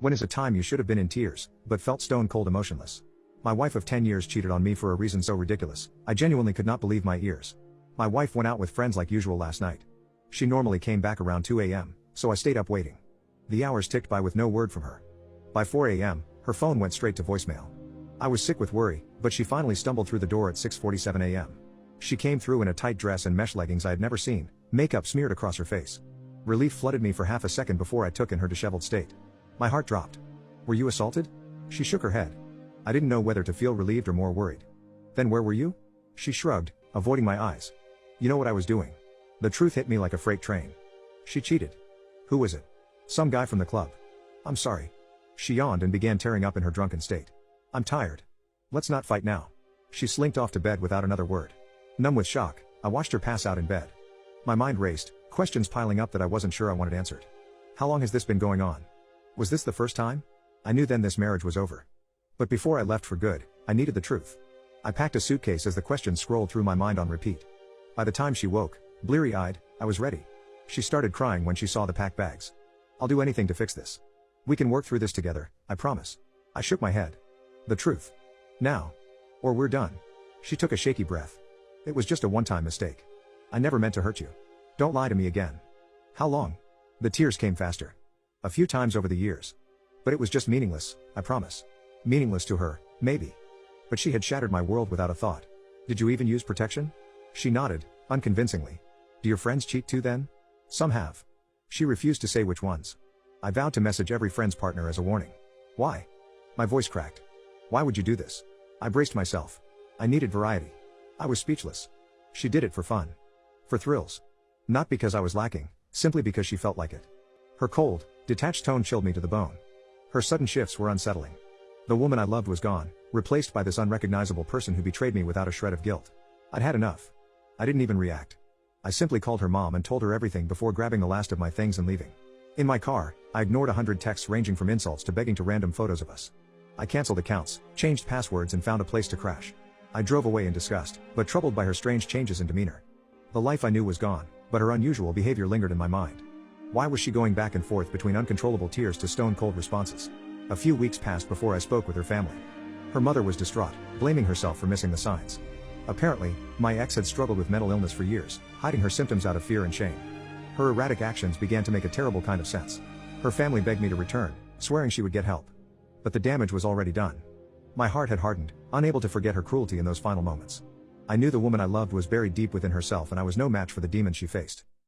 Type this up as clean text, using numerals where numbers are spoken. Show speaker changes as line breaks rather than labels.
When is a time you should have been in tears, but felt stone cold emotionless? My wife of 10 years cheated on me for a reason so ridiculous, I genuinely could not believe my ears. My wife went out with friends like usual last night. She normally came back around 2 a.m., so I stayed up waiting. The hours ticked by with no word from her. By 4 a.m., her phone went straight to voicemail. I was sick with worry, but she finally stumbled through the door at 6:47 a.m. She came through in a tight dress and mesh leggings I had never seen, makeup smeared across her face. Relief flooded me for half a second before I took in her disheveled state. My heart dropped. "Were you assaulted?" She shook her head. I didn't know whether to feel relieved or more worried. "Then where were you?" She shrugged, avoiding my eyes. "You know what I was doing." The truth hit me like a freight train. She cheated. "Who was it?" "Some guy from the club." "I'm sorry." She yawned and began tearing up in her drunken state. "I'm tired. Let's not fight now." She slinked off to bed without another word. Numb with shock, I watched her pass out in bed. My mind raced, questions piling up that I wasn't sure I wanted answered. How long has this been going on? Was this the first time? I knew then this marriage was over. But before I left for good, I needed the truth. I packed a suitcase as the questions scrolled through my mind on repeat. By the time she woke, bleary-eyed, I was ready. She started crying when she saw the packed bags. "I'll do anything to fix this. We can work through this together, I promise." I shook my head. "The truth. Now. Or we're done." She took a shaky breath. "It was just a one-time mistake. I never meant to hurt you. Don't lie to me again." "How long?" The tears came faster. "A few times over the years. But it was just meaningless, I promise." Meaningless to her, maybe. But she had shattered my world without a thought. "Did you even use protection?" She nodded, unconvincingly. "Do your friends cheat too then?" "Some have." She refused to say which ones. I vowed to message every friend's partner as a warning. "Why?" My voice cracked. "Why would you do this?" I braced myself. I needed variety. I was speechless. She did it for fun. For thrills. Not because I was lacking, simply because she felt like it. Her cold, detached tone chilled me to the bone. Her sudden shifts were unsettling. The woman I loved was gone, replaced by this unrecognizable person who betrayed me without a shred of guilt. I'd had enough. I didn't even react. I simply called her mom and told her everything before grabbing the last of my things and leaving. In my car, I ignored 100 texts ranging from insults to begging to random photos of us. I canceled accounts, changed passwords and found a place to crash. I drove away in disgust, but troubled by her strange changes in demeanor. The life I knew was gone, but her unusual behavior lingered in my mind. Why was she going back and forth between uncontrollable tears to stone-cold responses? A few weeks passed before I spoke with her family. Her mother was distraught, blaming herself for missing the signs. Apparently, my ex had struggled with mental illness for years, hiding her symptoms out of fear and shame. Her erratic actions began to make a terrible kind of sense. Her family begged me to return, swearing she would get help. But the damage was already done. My heart had hardened, unable to forget her cruelty in those final moments. I knew the woman I loved was buried deep within herself and I was no match for the demons she faced.